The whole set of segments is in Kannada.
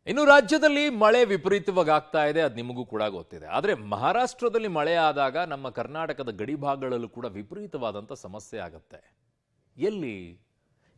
ಇನ್ನು ರಾಜ್ಯದಲ್ಲಿ ಮಳೆ ವಿಪರೀತವಾಗಿ ಆಗ್ತಾ ಇದೆ, ಅದು ನಿಮಗೂ ಕೂಡ ಗೊತ್ತಿದೆ. ಆದರೆ ಮಹಾರಾಷ್ಟ್ರದಲ್ಲಿ ಮಳೆ ಆದಾಗ ನಮ್ಮ ಕರ್ನಾಟಕದ ಗಡಿ ಭಾಗಗಳಲ್ಲೂ ಕೂಡ ವಿಪರೀತವಾದಂಥ ಸಮಸ್ಯೆ ಆಗುತ್ತೆ. ಎಲ್ಲಿ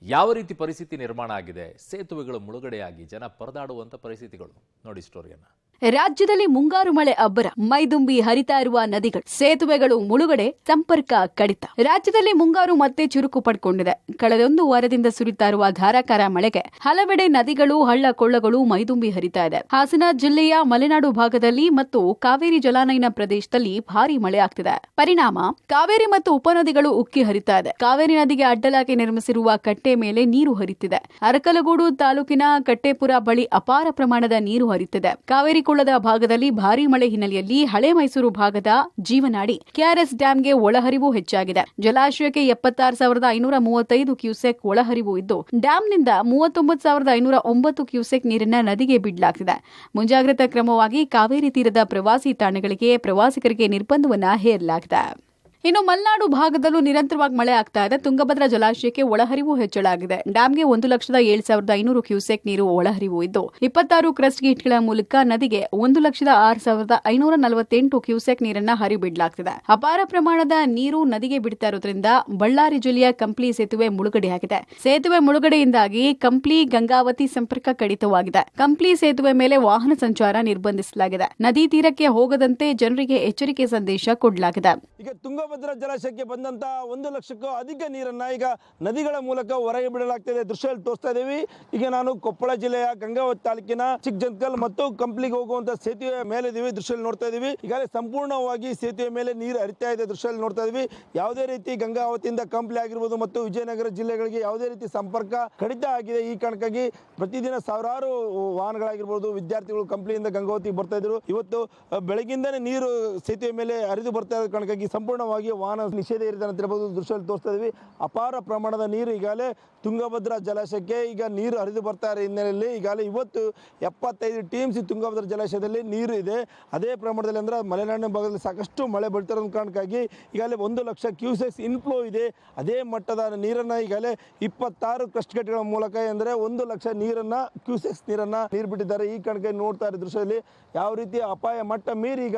ಯಾವ ರೀತಿ ಪರಿಸ್ಥಿತಿ ನಿರ್ಮಾಣ ಆಗಿದೆ, ಸೇತುವೆಗಳು ಮುಳುಗಡೆಯಾಗಿ ಜನ ಪರದಾಡುವಂಥ ಪರಿಸ್ಥಿತಿಗಳು. ನೋಡಿ ಸ್ಟೋರಿಯನ್ನ. ರಾಜ್ಯದಲ್ಲಿ ಮುಂಗಾರು ಮಳೆ ಅಬ್ಬರ, ಮೈದುಂಬಿ ಹರಿತಾ ಇರುವ ನದಿಗಳು, ಸೇತುವೆಗಳು ಮುಳುಗಡೆ, ಸಂಪರ್ಕ ಕಡಿತ. ರಾಜ್ಯದಲ್ಲಿ ಮುಂಗಾರು ಮತ್ತೆ ಚುರುಕು ಪಡ್ಕೊಂಡಿದೆ. ಕಳೆದೊಂದು ವಾರದಿಂದ ಸುರಿತಾ ಇರುವ ಧಾರಾಕಾರ ಮಳೆಗೆ ಹಲವೆಡೆ ನದಿಗಳು, ಹಳ್ಳ ಕೊಳ್ಳಗಳು ಮೈದುಂಬಿ ಹರಿತಾ ಇದೆ. ಹಾಸನ ಜಿಲ್ಲೆಯ ಮಲೆನಾಡು ಭಾಗದಲ್ಲಿ ಮತ್ತು ಕಾವೇರಿ ಜಲಾನಯನ ಪ್ರದೇಶದಲ್ಲಿ ಭಾರಿ ಮಳೆ ಆಗ್ತಿದೆ. ಪರಿಣಾಮ ಕಾವೇರಿ ಮತ್ತು ಉಪನದಿಗಳು ಉಕ್ಕಿ ಹರಿತಾ ಇದೆ. ಕಾವೇರಿ ನದಿಗೆ ಅಡ್ಡಲಾಗಿ ನಿರ್ಮಿಸಿರುವ ಕಟ್ಟೆ ಮೇಲೆ ನೀರು ಹರಿತಿದೆ. ಅರಕಲಗೂಡು ತಾಲೂಕಿನ ಕಟ್ಟೆಪುರ ಬಳಿ ಅಪಾರ ಪ್ರಮಾಣದ ನೀರು ಹರಿತಿದೆ. ಕಾವೇರಿ ಕೊಳ್ಳದ ಭಾಗದಲ್ಲಿ ಭಾರೀ ಮಳೆ ಹಿನ್ನೆಲೆಯಲ್ಲಿ ಹಳೆ ಮೈಸೂರು ಭಾಗದ ಜೀವನಾಡಿ ಕೆಆರ್ಎಸ್ ಡ್ಯಾಂಗೆ ಒಳಹರಿವು ಹೆಚ್ಚಾಗಿದೆ. ಜಲಾಶಯಕ್ಕೆ 76,535 ಕ್ಯೂಸೆಕ್ ಒಳಹರಿವು ಇದ್ದು, ಡ್ಯಾಂನಿಂದ 39,509 ಕ್ಯೂಸೆಕ್ ನೀರನ್ನ ನದಿಗೆ ಬಿಡಲಾಗುತ್ತಿದೆ. ಮುಂಜಾಗ್ರತಾ ಕ್ರಮವಾಗಿ ಕಾವೇರಿ ತೀರದ ಪ್ರವಾಸಿ ತಾಣಗಳಿಗೆ ಪ್ರವಾಸಿಗರಿಗೆ ನಿರ್ಬಂಧವನ್ನ ಹೇರಲಾಗಿದೆ. ಇನ್ನು ಮಲೆನಾಡು ಭಾಗದಲ್ಲೂ ನಿರಂತರವಾಗಿ ಮಳೆ ಆಗ್ತಾ ಇದೆ. ತುಂಗಭದ್ರಾ ಜಲಾಶಯಕ್ಕೆ ಒಳಹರಿವು ಹೆಚ್ಚಳಾಗಿದೆ. ಡ್ಯಾಂಗೆ 1,07,500 ಕ್ಯೂಸೆಕ್ ನೀರು ಒಳಹರಿವು ಇದ್ದು, 26 ಕ್ರಸ್ಟ್ ಗೇಟ್ಗಳ ಮೂಲಕ ನದಿಗೆ 1,06,548 ಕ್ಯೂಸೆಕ್ ನೀರನ್ನ ಹರಿಬಿಡಲಾಗುತ್ತಿದೆ. ಅಪಾರ ಪ್ರಮಾಣದ ನೀರು ನದಿಗೆ ಬಿಡ್ತಾ ಇರೋದ್ರಿಂದ ಬಳ್ಳಾರಿ ಜಿಲ್ಲೆಯ ಕಂಪ್ಲಿ ಸೇತುವೆ ಮುಳುಗಡೆಯಾಗಿದೆ. ಸೇತುವೆ ಮುಳುಗಡೆಯಿಂದಾಗಿ ಕಂಪ್ಲಿ ಗಂಗಾವತಿ ಸಂಪರ್ಕ ಕಡಿತವಾಗಿದೆ. ಕಂಪ್ಲಿ ಸೇತುವೆ ಮೇಲೆ ವಾಹನ ಸಂಚಾರ ನಿರ್ಬಂಧಿಸಲಾಗಿದೆ. ನದಿ ತೀರಕ್ಕೆ ಹೋಗದಂತೆ ಜನರಿಗೆ ಎಚ್ಚರಿಕೆ ಸಂದೇಶ ಕೊಡಲಾಗಿದೆ. ತುಂಗಭದ್ರಾ ಜಲಾಶಯಕ್ಕೆ ಬಂದಂತ 1 ಲಕ್ಷಕ್ಕೂ ಅಧಿಕ ನೀರನ್ನ ಈಗ ನದಿಗಳ ಮೂಲಕ ಹೊರಗೆ ಬಿಡಲಾಗ್ತಿದೆ. ದೃಶ್ಯದಲ್ಲಿ ತೋರಿಸ್ತಾ ಇದ್ದೀವಿ. ಈಗ ನಾನು ಕೊಪ್ಪಳ ಜಿಲ್ಲೆಯ ಗಂಗಾವತಿ ತಾಲೂಕಿನ ಚಿಕ್ಕಜಂತ್ಕಲ್ ಮತ್ತು ಕಂಪ್ಲಿಗೆ ಹೋಗುವಂತ ಸೇತುವೆ ಮೇಲೆ ಇದೀವಿ. ದೃಶ್ಯದಲ್ಲಿ ನೋಡ್ತಾ ಇದೀವಿ. ಈಗಾಗಲೇ ಸಂಪೂರ್ಣವಾಗಿ ಸೇತುವೆ ಮೇಲೆ ನೀರು ಹರಿತಾ ಇದೆ. ದೃಶ್ಯದಲ್ಲಿ ನೋಡ್ತಾ ಇದೀವಿ. ಯಾವುದೇ ರೀತಿ ಗಂಗಾವತಿಯಿಂದ ಕಂಪ್ಲಿ ಆಗಿರ್ಬೋದು ಮತ್ತು ವಿಜಯನಗರ ಜಿಲ್ಲೆಗಳಿಗೆ ಯಾವುದೇ ರೀತಿ ಸಂಪರ್ಕ ಕಡಿತ ಆಗಿದೆ. ಈ ಕಾರಣಕ್ಕಾಗಿ ಪ್ರತಿದಿನ ಸಾವಿರಾರು ವಾಹನಗಳಾಗಿರ್ಬೋದು, ವಿದ್ಯಾರ್ಥಿಗಳು ಕಂಪ್ಲಿಯಿಂದ ಗಂಗಾವತಿಗೆ ಬರ್ತಾ ಇದ್ರು. ಇವತ್ತು ಬೆಳಗಿಂದನೇ ನೀರು ಸೇತುವೆ ಮೇಲೆ ಹರಿದು ಬರ್ತಾ ಇರೋ ಕಾರಣಕ್ಕಾಗಿ ಸಂಪೂರ್ಣವಾಗಿ ವಾಹನ ನಿಷೇಧ ಇರಿದೆ ಅಂತ ಹೇಳ್ಬೋದು. ದೃಶ್ಯದಲ್ಲಿ ತೋರಿಸ್ತಾ ಇದೀವಿ. ಅಪಾರ ಪ್ರಮಾಣದ ನೀರು ಈಗಾಗಲೇ ತುಂಗಭದ್ರಾ ಜಲಾಶಯಕ್ಕೆ ಈಗ ನೀರು ಹರಿದು ಬರ್ತಾ ಇರೋ ಹಿನ್ನೆಲೆಯಲ್ಲಿ ಈಗಾಗಲೇ ಇವತ್ತು 75 TMC ತುಂಗಭದ್ರಾ ಜಲಾಶಯದಲ್ಲಿ ನೀರು ಇದೆ. ಅದೇ ಪ್ರಮಾಣದಲ್ಲಿ ಅಂದ್ರೆ ಮಲೆನಾಡಿನ ಭಾಗದಲ್ಲಿ ಸಾಕಷ್ಟು ಮಳೆ ಬೀಳ್ತಿರೋ ಕಾರಣಕ್ಕಾಗಿ ಈಗಾಗಲೇ 1 ಲಕ್ಷ ಕ್ಯೂಸೆಕ್ಸ್ ಇನ್ಫ್ಲೋ ಇದೆ. ಅದೇ ಮಟ್ಟದ ನೀರನ್ನ ಈಗಾಗಲೇ 26 ಕ್ರಸ್ಟ್ ಗೇಟ್ಗಳ ಮೂಲಕ ಅಂದ್ರೆ 1 ಲಕ್ಷ ಕ್ಯೂಸೆಕ್ಸ್ ನೀರನ್ನ ನೀರು ಬಿಟ್ಟಿದ್ದಾರೆ. ಈ ಕಾರಣಕ್ಕೆ ನೋಡ್ತಾ ಇರೋ ದೃಶ್ಯದಲ್ಲಿ ಯಾವ ರೀತಿ ಅಪಾಯ ಮಟ್ಟ ಮೀರಿ ಈಗ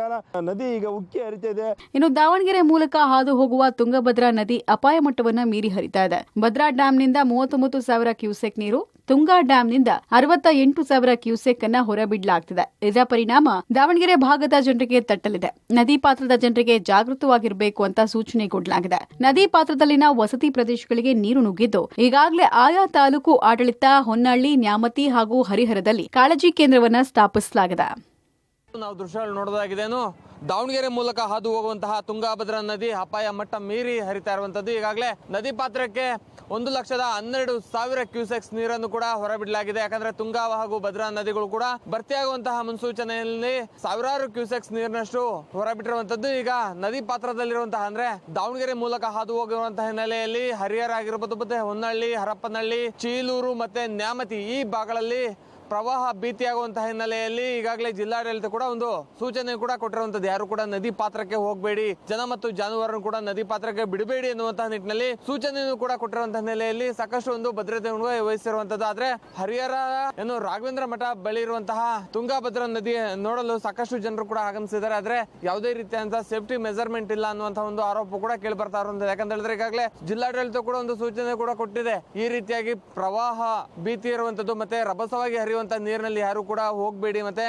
ನದಿ ಈಗ ಉಕ್ಕಿ ಹರಿತಾ ಇದೆ. ಇನ್ನು ದಾವಣಗೆರೆ ಮೂಲಕ ಹಾದು ಹೋಗುವ ತುಂಗಭದ್ರಾ ನದಿ ಅಪಾಯ ಮಟ್ಟವನ್ನು ಮೀರಿ ಹರಿತಾ ಇದೆ. ಭದ್ರಾ ಡ್ಯಾಂನಿಂದ 39,000 ಕ್ಯೂಸೆಕ್ ನೀರು, ತುಂಗಾ ಡ್ಯಾಂನಿಂದ 68,000 ಕ್ಯೂಸೆಕ್ ಅನ್ನ ಹೊರಬಿಡಲಾಗುತ್ತಿದೆ. ಇದರ ಪರಿಣಾಮ ದಾವಣಗೆರೆ ಭಾಗದ ಜನರಿಗೆ ತಟ್ಟಲಿದೆ. ನದಿ ಪಾತ್ರದ ಜನರಿಗೆ ಜಾಗೃತವಾಗಿರಬೇಕು ಅಂತ ಸೂಚನೆ ಕೊಡಲಾಗಿದೆ. ನದಿ ಪಾತ್ರದಲ್ಲಿನ ವಸತಿ ಪ್ರದೇಶಗಳಿಗೆ ನೀರು ನುಗ್ಗಿದ್ದು, ಈಗಾಗಲೇ ಆಯಾ ತಾಲೂಕು ಆಡಳಿತ ಹೊನ್ನಳ್ಳಿ, ನ್ಯಾಮತಿ ಹಾಗೂ ಹರಿಹರದಲ್ಲಿ ಕಾಳಜಿ ಕೇಂದ್ರವನ್ನ ಸ್ಥಾಪಿಸಲಾಗಿದೆ. ನಾವು ದೃಶ್ಯಗಳು ನೋಡೋದಾಗಿದ್ದೇನು, ದಾವಣಗೆರೆ ಮೂಲಕ ಹಾದು ಹೋಗುವಂತಹ ತುಂಗಭದ್ರಾ ನದಿ ಅಪಾಯ ಮಟ್ಟ ಮೀರಿ ಹರಿತಾ ಇರುವಂತದ್ದು. ಈಗಾಗಲೇ ನದಿ ಪಾತ್ರಕ್ಕೆ 1,12,000 ಕ್ಯೂಸೆಕ್ಸ್ ನೀರನ್ನು ಕೂಡ ಹೊರಬಿಡಲಾಗಿದೆ. ಯಾಕಂದ್ರೆ ತುಂಗಾ ಹಾಗೂ ಭದ್ರಾ ನದಿಗಳು ಕೂಡ ಭರ್ತಿಯಾಗುವಂತಹ ಮುನ್ಸೂಚನೆಯಲ್ಲಿ ಸಾವಿರಾರು ಕ್ಯೂಸೆಕ್ಸ್ ನೀರಿನಷ್ಟು ಹೊರಬಿಟ್ಟಿರುವಂತದ್ದು. ಈಗ ನದಿ ಪಾತ್ರದಲ್ಲಿರುವಂತಹ ಅಂದ್ರೆ ದಾವಣಗೆರೆ ಮೂಲಕ ಹಾದು ಹೋಗಿರುವಂತಹ ಹಿನ್ನೆಲೆಯಲ್ಲಿ ಹರಿಹರ ಆಗಿರ್ಬೋದು, ಮತ್ತೆ ಹೊನ್ನಳ್ಳಿ, ಹರಪನಹಳ್ಳಿ, ಚೀಲೂರು ಮತ್ತೆ ನ್ಯಾಮತಿ ಈ ಭಾಗಗಳಲ್ಲಿ ಪ್ರವಾಹ ಭೀತಿಯಾಗುವಂತಹ ಹಿನ್ನೆಲೆಯಲ್ಲಿ ಈಗಾಗಲೇ ಜಿಲ್ಲಾಡಳಿತ ಕೂಡ ಒಂದು ಸೂಚನೆ ಕೂಡ ಕೊಟ್ಟಿರುವಂತದ್ದು. ಯಾರು ಕೂಡ ನದಿ ಪಾತ್ರಕ್ಕೆ ಹೋಗಬೇಡಿ, ಜನ ಮತ್ತು ಜಾನುವಾರನ್ನು ಕೂಡ ನದಿ ಪಾತ್ರಕ್ಕೆ ಬಿಡಬೇಡಿ ಎನ್ನುವಂತಹ ನಿಟ್ಟಿನಲ್ಲಿ ಸೂಚನೆಯನ್ನು ಕೂಡ ಕೊಟ್ಟಿರುವಂತಹ ಹಿನ್ನೆಲೆಯಲ್ಲಿ ಸಾಕಷ್ಟು ಒಂದು ಭದ್ರತೆಯನ್ನು ವಹಿಸಿರುವಂತದ್ದು. ಆದ್ರೆ ಹರಿಹರ ರಾಘವೇಂದ್ರ ಮಠ ಬಳಿ ಇರುವಂತಹ ತುಂಗಭದ್ರಾ ನದಿ ನೋಡಲು ಸಾಕಷ್ಟು ಜನರು ಕೂಡ ಆಗಮಿಸಿದ್ದಾರೆ. ಆದ್ರೆ ಯಾವುದೇ ರೀತಿಯಾದಂತಹ ಸೇಫ್ಟಿ ಮೆಜರ್ಮೆಂಟ್ ಇಲ್ಲ ಅನ್ನುವಂತಹ ಒಂದು ಆರೋಪ ಕೂಡ ಕೇಳಿ ಬರ್ತಾ ಇರುವಂತದ್ದು. ಯಾಕಂತ ಹೇಳಿದ್ರೆ ಈಗಾಗಲೇ ಜಿಲ್ಲಾಡಳಿತ ಕೂಡ ಒಂದು ಸೂಚನೆ ಕೂಡ ಕೊಟ್ಟಿದೆ. ಈ ರೀತಿಯಾಗಿ ಪ್ರವಾಹ ಭೀತಿ ಇರುವಂತದ್ದು ಮತ್ತೆ ರಭಸವಾಗಿ ಹರಿಯುವಂತ ನೀರಿನಲ್ಲಿ ಯಾರು ಕೂಡ ಹೋಗಬೇಡಿ, ಮತ್ತೆ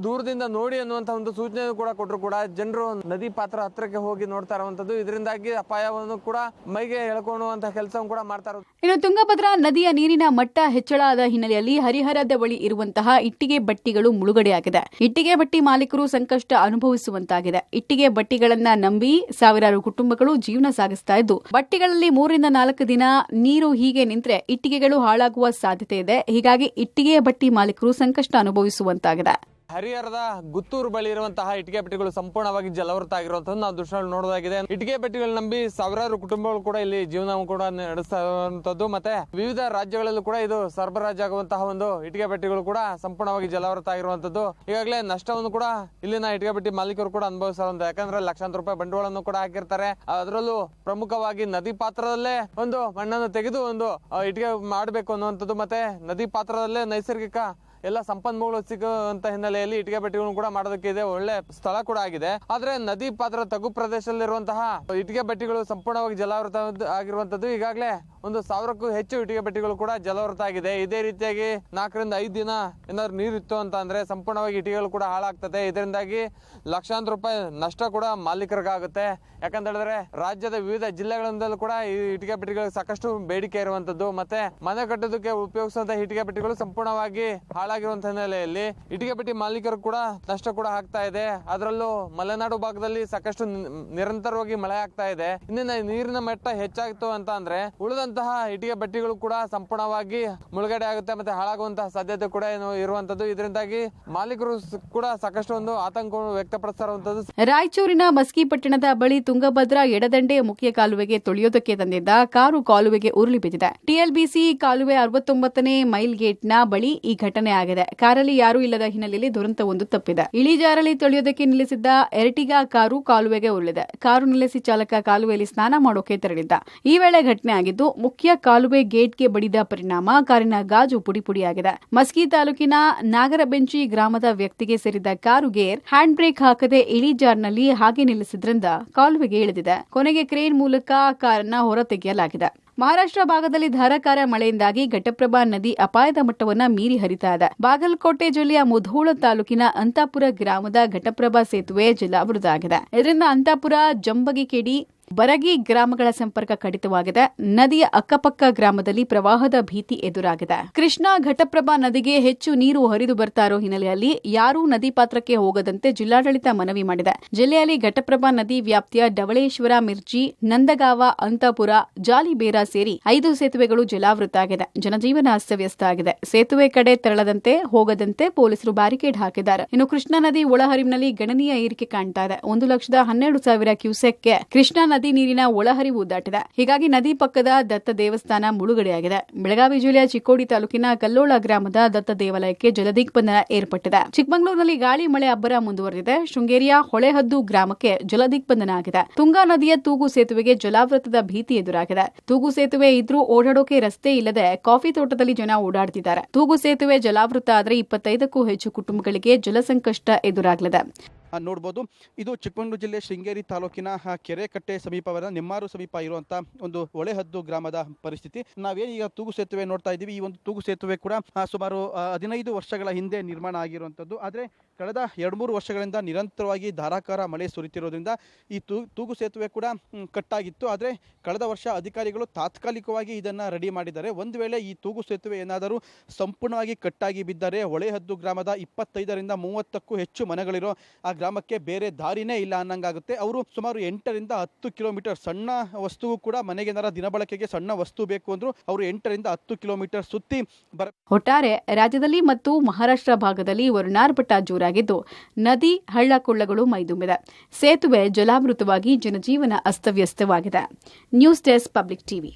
ದೂರದಿಂದ ನೋಡಿ ಅನ್ನುವಂತ ಒಂದು ಸೂಚನೆ ಕೂಡ ಕೊಟ್ಟರು ಕೂಡ ಜನರು ನದಿ ಪಾತ್ರ ಹತ್ರಕ್ಕೆ ಹೋಗಿ ನೋಡ್ತಾ ಇರುವಂತದ್ದು. ಇದರಿಂದಾಗಿ ಅಪಾಯವನ್ನು ಕೂಡ ಮೈಗೆ ಎಳ್ಕೊಳ್ಳುವಂತಹ ಕೆಲಸವನ್ನು ಕೂಡ ಮಾಡ್ತಾ ಇರೋದು. ಇನ್ನು ತುಂಗಭದ್ರಾ ನದಿಯ ನೀರಿನ ಮಟ್ಟ ಹೆಚ್ಚಳ ಆದ ಹಿನ್ನೆಲೆಯಲ್ಲಿ ಹರಿಹರದ ಬಳಿ ಇರುವಂತಹ ಇಟ್ಟಿಗೆ ಬಟ್ಟಿಗಳು ಮುಳುಗಡೆಯಾಗಿದೆ. ಇಟ್ಟಿಗೆ ಬಟ್ಟಿ ಮಾಲೀಕರು ಸಂಕಷ್ಟ ಅನುಭವಿಸುವಂತಾಗಿದೆ. ಇಟ್ಟಿಗೆ ಬಟ್ಟಿಗಳನ್ನ ನಂಬಿ ಸಾವಿರಾರು ಕುಟುಂಬಗಳು ಜೀವನ ಸಾಗಿಸ್ತಾ ಇದ್ದು, ಬಟ್ಟಿಗಳಲ್ಲಿ 3 ರಿಂದ 4 ದಿನ ನೀರು ಹೀಗೆ ನಿಂತರೆ ಇಟ್ಟಿಗೆಗಳು ಹಾಳಾಗುವ ಸಾಧ್ಯತೆ ಇದೆ. ಹೀಗಾಗಿ ಇಟ್ಟಿಗೆ ಬಟ್ಟಿ ಮಾಲೀಕರು ಸಂಕಷ್ಟ ಅನುಭವಿಸುವಂತಾಗಿದೆ. ಹರಿಹರದ ಗುತ್ತೂರು ಬಳಿ ಇರುವಂತಹ ಇಟ್ಟಿಗೆ ಬೆಟ್ಟಿಗಳು ಸಂಪೂರ್ಣವಾಗಿ ಜಲವೃತ ಆಗಿರುವಂತದ್ದು ನಾವು ದೃಶ್ಯಗಳು ನೋಡೋದಾಗಿದೆ. ಇಟ್ಟಿಗೆ ಬೆಟ್ಟಿಗಳು ನಂಬಿ ಸಾವಿರಾರು ಕುಟುಂಬಗಳು ಕೂಡ ಇಲ್ಲಿ ಜೀವನ ಕೂಡ ನಡೆಸ್ತಾ ಇರುವಂತದ್ದು. ಮತ್ತೆ ವಿವಿಧ ರಾಜ್ಯಗಳಲ್ಲೂ ಕೂಡ ಇದು ಸರಬರಾಜಾಗುವಂತಹ ಒಂದು ಇಟ್ಟಿಗೆ ಬೆಟ್ಟಿಗಳು ಕೂಡ ಸಂಪೂರ್ಣವಾಗಿ ಜಲವೃತ ಆಗಿರುವಂತದ್ದು. ಈಗಾಗಲೇ ನಷ್ಟವನ್ನು ಕೂಡ ಇಲ್ಲಿನ ಇಟ್ಟಿಗೆ ಬೆಟ್ಟಿ ಮಾಲೀಕರು ಕೂಡ ಅನುಭವಿಸುವಂತ. ಯಾಕಂದ್ರೆ ಲಕ್ಷಾಂತರ ರೂಪಾಯಿ ಬಂಡವಾಳವನ್ನು ಕೂಡ ಹಾಕಿರ್ತಾರೆ. ಅದರಲ್ಲೂ ಪ್ರಮುಖವಾಗಿ ನದಿ ಪಾತ್ರದಲ್ಲೇ ಒಂದು ಮಣ್ಣನ್ನು ತೆಗೆದು ಒಂದು ಇಟ್ಟಿಗೆ ಮಾಡಬೇಕು ಅನ್ನುವಂಥದ್ದು, ಮತ್ತೆ ನದಿ ಪಾತ್ರದಲ್ಲೇ ನೈಸರ್ಗಿಕ ಎಲ್ಲ ಸಂಪನ್ಮೂಲಗಳು ಸಿಗುವಂತ ಹಿನ್ನೆಲೆಯಲ್ಲಿ ಇಟ್ಟಿಗೆ ಬೆಟ್ಟಿಗಳನ್ನು ಕೂಡ ಮಾಡೋದಕ್ಕೆ ಇದೆ ಒಳ್ಳೆ ಸ್ಥಳ ಕೂಡ ಆಗಿದೆ. ಆದ್ರೆ ನದಿ ಪಾತ್ರ ತಗ್ಗು ಪ್ರದೇಶದಲ್ಲಿರುವಂತಹ ಇಟ್ಟಿಗೆ ಬೆಟ್ಟಿಗಳು ಸಂಪೂರ್ಣವಾಗಿ ಜಲಾವೃತ ಆಗಿರುವಂತದ್ದು. ಈಗಾಗಲೇ 1,000ಕ್ಕೂ ಹೆಚ್ಚು ಇಟ್ಟಿಗೆ ಬೆಟ್ಟಿಗಳು ಕೂಡ ಜಲಾವೃತ ಆಗಿದೆ. ಇದೇ ರೀತಿಯಾಗಿ 4 ರಿಂದ 5 ದಿನ ಏನಾದ್ರು ನೀರಿತ್ತು ಅಂತ ಅಂದ್ರೆ ಸಂಪೂರ್ಣವಾಗಿ ಇಟ್ಟಿಗೆಗಳು ಕೂಡ ಹಾಳಾಗ್ತದೆ. ಇದರಿಂದಾಗಿ ಲಕ್ಷಾಂತರ ರೂಪಾಯಿ ನಷ್ಟ ಕೂಡ ಮಾಲೀಕರಿಗಾಗುತ್ತೆ. ಯಾಕಂತ ಹೇಳಿದ್ರೆ ರಾಜ್ಯದ ವಿವಿಧ ಜಿಲ್ಲೆಗಳಿಂದಲೂ ಕೂಡ ಈ ಇಟ್ಟಿಗೆ ಬೆಟ್ಟಿಗಳಿಗೆ ಸಾಕಷ್ಟು ಬೇಡಿಕೆ ಇರುವಂತದ್ದು. ಮತ್ತೆ ಮನೆ ಕಟ್ಟೋದಕ್ಕೆ ಉಪಯೋಗಿಸುವಂತಹ ಇಟ್ಟಿಗೆ ಬೆಟ್ಟಿಗಳು ಸಂಪೂರ್ಣವಾಗಿ ಹಾಳಾಗಿರುವಂತಹ ಹಿನ್ನೆಲೆಯಲ್ಲಿ ಇಟ್ಟಿಗೆ ಬೆಟ್ಟಿ ಮಾಲೀಕರು ಕೂಡ ನಷ್ಟ ಕೂಡ ಆಗ್ತಾ ಇದೆ. ಅದರಲ್ಲೂ ಮಲೆನಾಡು ಭಾಗದಲ್ಲಿ ಸಾಕಷ್ಟು ನಿರಂತರವಾಗಿ ಮಳೆ ಆಗ್ತಾ ಇದೆ. ಇನ್ನಿನ ನೀರಿನ ಮಟ್ಟ ಹೆಚ್ಚಾಗಿತ್ತು ಅಂತ ಅಂದ್ರೆ ಉಳಿದಂತಹ ಇಟ್ಟಿಗೆ ಬೆಟ್ಟಿಗಳು ಕೂಡ ಸಂಪೂರ್ಣವಾಗಿ ಮುಳುಗಡೆ ಆಗುತ್ತೆ, ಮತ್ತೆ ಹಾಳಾಗುವಂತಹ ಸಾಧ್ಯತೆ ಕೂಡ ಇರುವಂತದ್ದು. ಇದರಿಂದಾಗಿ ಮಾಲೀಕರು ಕೂಡ ಸಾಕಷ್ಟು ಒಂದು ಆತಂಕವನ್ನು ವ್ಯಕ್ತಪಡಿಸಿರುವಂತದ್ದು. ರಾಯಚೂರಿನ ಮಸ್ಕಿ ಪಟ್ಟಣದ ಬಳಿ ತುಂಗಭದ್ರಾ ಎಡದಂಡೆ ಮುಖ್ಯ ಕಾಲುವೆಗೆ ತೊಳೆಯೋದಕ್ಕೆ ತಂದಿದ್ದ ಕಾರು ಕಾಲುವೆಗೆ ಉರುಳಿ ಬಿದ್ದಿದೆ. ಟಿಎಲ್ಬಿಸಿ ಕಾಲುವೆ 69ನೇ ಮೈಲ್ ಗೇಟ್ನ ಬಳಿ ಈ ಘಟನೆ ಆಗಿದೆ. ಕಾರಲ್ಲಿ ಯಾರೂ ಇಲ್ಲದ ಹಿನ್ನೆಲೆಯಲ್ಲಿ ದುರಂತವೊಂದು ತಪ್ಪಿದೆ. ಇಳಿಜಾರಲ್ಲಿ ತೊಳೆಯೋದಕ್ಕೆ ನಿಲ್ಲಿಸಿದ್ದ ಎರ್ಟಿಗಾ ಕಾರು ಕಾಲುವೆಗೆ ಉರುಳಿದೆ. ಕಾರು ನಿಲ್ಲಿಸಿ ಚಾಲಕ ಕಾಲುವೆಯಲ್ಲಿ ಸ್ನಾನ ಮಾಡೋಕೆ ತೆರಳಿದ್ದ. ಈ ವೇಳೆ ಘಟನೆ ಆಗಿದ್ದು ಮುಖ್ಯ ಕಾಲುವೆ ಗೇಟ್ಗೆ ಬಡಿದ ಪರಿಣಾಮ ಕಾರಿನ ಗಾಜು ಪುಡಿಪುಡಿಯಾಗಿದೆ. ಮಸ್ಕಿ ತಾಲೂಕಿನ ನಾಗರಬೆಂಚಿ ಗ್ರಾಮದ ವ್ಯಕ್ತಿಗೆ ಸೇರಿದ ಕಾರು ಗೇರ್ ಹ್ಯಾಂಡ್ ಬ್ರೇಕ್ ಹಾಕದೆ ಇಳಿಜಾರ್ನಲ್ಲಿ ಹಾಗೆ ನಿಲ್ಲಿಸಿದ್ರಿಂದ ಕಾಲುವೆಗೆ ಇಳಿದಿದೆ. ಕೊನೆಗೆ ಕ್ರೇನ್ ಮೂಲಕ ಕಾರನ್ನ ಹೊರತೆಗೆಯಲಾಗಿದೆ. ಮಹಾರಾಷ್ಟ್ರ ಭಾಗದಲ್ಲಿ ಧಾರಾಕಾರ ಮಳೆಯಿಂದಾಗಿ ಘಟಪ್ರಭಾ ನದಿ ಅಪಾಯದ ಮಟ್ಟವನ್ನು ಮೀರಿ ಹರಿತಾ ಇದೆ. ಬಾಗಲಕೋಟೆ ಜಿಲ್ಲೆಯ ಮುಧೋಳ ತಾಲೂಕಿನ ಅಂತಾಪುರ ಗ್ರಾಮದ ಘಟಪ್ರಭಾ ಸೇತುವೆ ಜಲಾವೃತ ಆಗಿದೆ. ಇದರಿಂದ ಅಂತಾಪುರ, ಜಂಬಗಿಕೇಡಿ, ಬರಗಿ ಗ್ರಾಮಗಳ ಸಂಪರ್ಕ ಕಡಿತವಾಗಿದೆ. ನದಿಯ ಅಕ್ಕಪಕ್ಕ ಗ್ರಾಮದಲ್ಲಿ ಪ್ರವಾಹದ ಭೀತಿ ಎದುರಾಗಿದೆ. ಕೃಷ್ಣಾ ಘಟಪ್ರಭಾ ನದಿಗೆ ಹೆಚ್ಚು ನೀರು ಹರಿದು ಬರ್ತಾ ಇರೋ ಹಿನ್ನೆಲೆಯಲ್ಲಿ ಯಾರೂ ನದಿ ಪಾತ್ರಕ್ಕೆ ಹೋಗದಂತೆ ಜಿಲ್ಲಾಡಳಿತ ಮನವಿ ಮಾಡಿದೆ. ಜಿಲ್ಲೆಯಲ್ಲಿ ಘಟಪ್ರಭಾ ನದಿ ವ್ಯಾಪ್ತಿಯ ಡವಳೇಶ್ವರ, ಮಿರ್ಜಿ, ನಂದಗಾವ, ಅಂತಾಪುರ, ಜಾಲಿಬೇರ ಸೇರಿ 5 ಸೇತುವೆಗಳು ಜಲಾವೃತ ಆಗಿದೆ. ಜನಜೀವನ ಅಸ್ತವ್ಯಸ್ತ ಆಗಿದೆ. ಸೇತುವೆ ಕಡೆ ತೆರಳದಂತೆ ಹೋಗದಂತೆ ಪೊಲೀಸರು ಬ್ಯಾರಿಕೇಡ್ ಹಾಕಿದ್ದಾರೆ. ಇನ್ನು ಕೃಷ್ಣಾ ನದಿ ಒಳಹರಿವಿನಲ್ಲಿ ಗಣನೀಯ ಏರಿಕೆ ಕಾಣ್ತಾ ಇದೆ. 1,12,000 ಕ್ಯೂಸೆಕ್ಗೆ ಕೃಷ್ಣಾ ನದಿ ನೀರಿನ ಒಳಹರಿವು ದಾಟಿದೆ. ಹೀಗಾಗಿ ನದಿ ಪಕ್ಕದ ದತ್ತ ದೇವಸ್ಥಾನ ಮುಳುಗಡೆಯಾಗಿದೆ. ಬೆಳಗಾವಿ ಜಿಲ್ಲೆಯ ಚಿಕ್ಕೋಡಿ ತಾಲೂಕಿನ ಕಲ್ಲೋಳ ಗ್ರಾಮದ ದತ್ತ ದೇವಾಲಯಕ್ಕೆ ಜಲದಿಗ್ಬಂಧನ ಏರ್ಪಟ್ಟಿದೆ. ಚಿಕ್ಕಮಗಳೂರಿನಲ್ಲಿ ಗಾಳಿ ಮಳೆ ಅಬ್ಬರ ಮುಂದುವರೆದಿದೆ. ಶೃಂಗೇರಿಯ ಹೊಳೆಹದ್ದು ಗ್ರಾಮಕ್ಕೆ ಜಲದಿಗ್ಬಂಧನ ಆಗಿದೆ. ತುಂಗಾ ನದಿಯ ತೂಗು ಸೇತುವೆಗೆ ಜಲಾವೃತದ ಭೀತಿ ಎದುರಾಗಿದೆ. ತೂಗು ಸೇತುವೆ ಇದ್ರೂ ಓಡಾಡೋಕೆ ರಸ್ತೆ ಇಲ್ಲದೆ ಕಾಫಿ ತೋಟದಲ್ಲಿ ಜನ ಓಡಾಡ್ತಿದ್ದಾರೆ. ತೂಗು ಸೇತುವೆ ಜಲಾವೃತ ಆದರೆ 25ಕ್ಕೂ ಹೆಚ್ಚು ಕುಟುಂಬಗಳಿಗೆ ಜಲಸಂಕಷ್ಟ ಎದುರಾಗಲಿದೆ. ನೋಡ್ಬೋದು. ಇದು ಚಿಕ್ಕಮಗಳೂರು ಜಿಲ್ಲೆ ಶೃಂಗೇರಿ ತಾಲೂಕಿನ ಕೆರೆಕಟ್ಟೆ ಸಮೀಪವರ ನೆಮ್ಮಾರು ಸಮೀಪ ಇರುವಂಥ ಒಂದು ಹೊಳೆಹದ್ದು ಗ್ರಾಮದ ಪರಿಸ್ಥಿತಿ. ನಾವೇನು ಈಗ ತೂಗು ಸೇತುವೆ ನೋಡ್ತಾ ಇದ್ದೀವಿ. ಈ ಒಂದು ತೂಗು ಸೇತುವೆ ಕೂಡ ಸುಮಾರು 15 ವರ್ಷಗಳ ಹಿಂದೆ ನಿರ್ಮಾಣ ಆಗಿರುವಂಥದ್ದು. ಆದರೆ ಕಳೆದ 2-3 ವರ್ಷಗಳಿಂದ ನಿರಂತರವಾಗಿ ಧಾರಾಕಾರ ಮಳೆ ಸುರಿತಿರೋದ್ರಿಂದ ಈ ತೂಗು ಸೇತುವೆ ಕೂಡ ಕಟ್ಟಾಗಿತ್ತು. ಆದರೆ ಕಳೆದ ವರ್ಷ ಅಧಿಕಾರಿಗಳು ತಾತ್ಕಾಲಿಕವಾಗಿ ಇದನ್ನು ರೆಡಿ ಮಾಡಿದ್ದಾರೆ. ಒಂದು ವೇಳೆ ಈ ತೂಗು ಸೇತುವೆ ಏನಾದರೂ ಸಂಪೂರ್ಣವಾಗಿ ಕಟ್ಟಾಗಿ ಬಿದ್ದರೆ ಹೊಳೆಹದ್ದು ಗ್ರಾಮದ 25 ರಿಂದ 30ಕ್ಕೂ ಹೆಚ್ಚು ಮನೆಗಳಿರೋ ಆ ಗ್ರಾಮಕ್ಕೆ ಬೇರೆ ದಾರಿನೇ ಇಲ್ಲ ಅನ್ನಂಗಾಗುತ್ತೆ. ಅವರು ಸುಮಾರು 8 ರಿಂದ 10 ಕಿಲೋಮೀಟರ್ ಸಣ್ಣ ವಸ್ತುವು ಕೂಡ ಮನೆಗೆ ದಿನಬಳಕೆಗೆ ಸಣ್ಣ ವಸ್ತು ಬೇಕು ಅಂದ್ರು ಅವರು 8 ರಿಂದ 10 ಕಿಲೋಮೀಟರ್ ಸುತ್ತಿ ಒಟ್ಟಾರೆ ರಾಜ್ಯದಲ್ಲಿ ಮತ್ತು ಮಹಾರಾಷ್ಟ್ರ ಭಾಗದಲ್ಲಿ ವರುಣಾರ್ಭಟ ಜೋರಾಗಿದ್ದು ನದಿ ಹಳ್ಳ ಕೊಳ್ಳಗಳು ಮೈದುಂಬಿದೆ. ಸೇತುವೆ ಜಲಾವೃತವಾಗಿ ಜನಜೀವನ ಅಸ್ತವ್ಯಸ್ತವಾಗಿದೆ. News desk, public TV.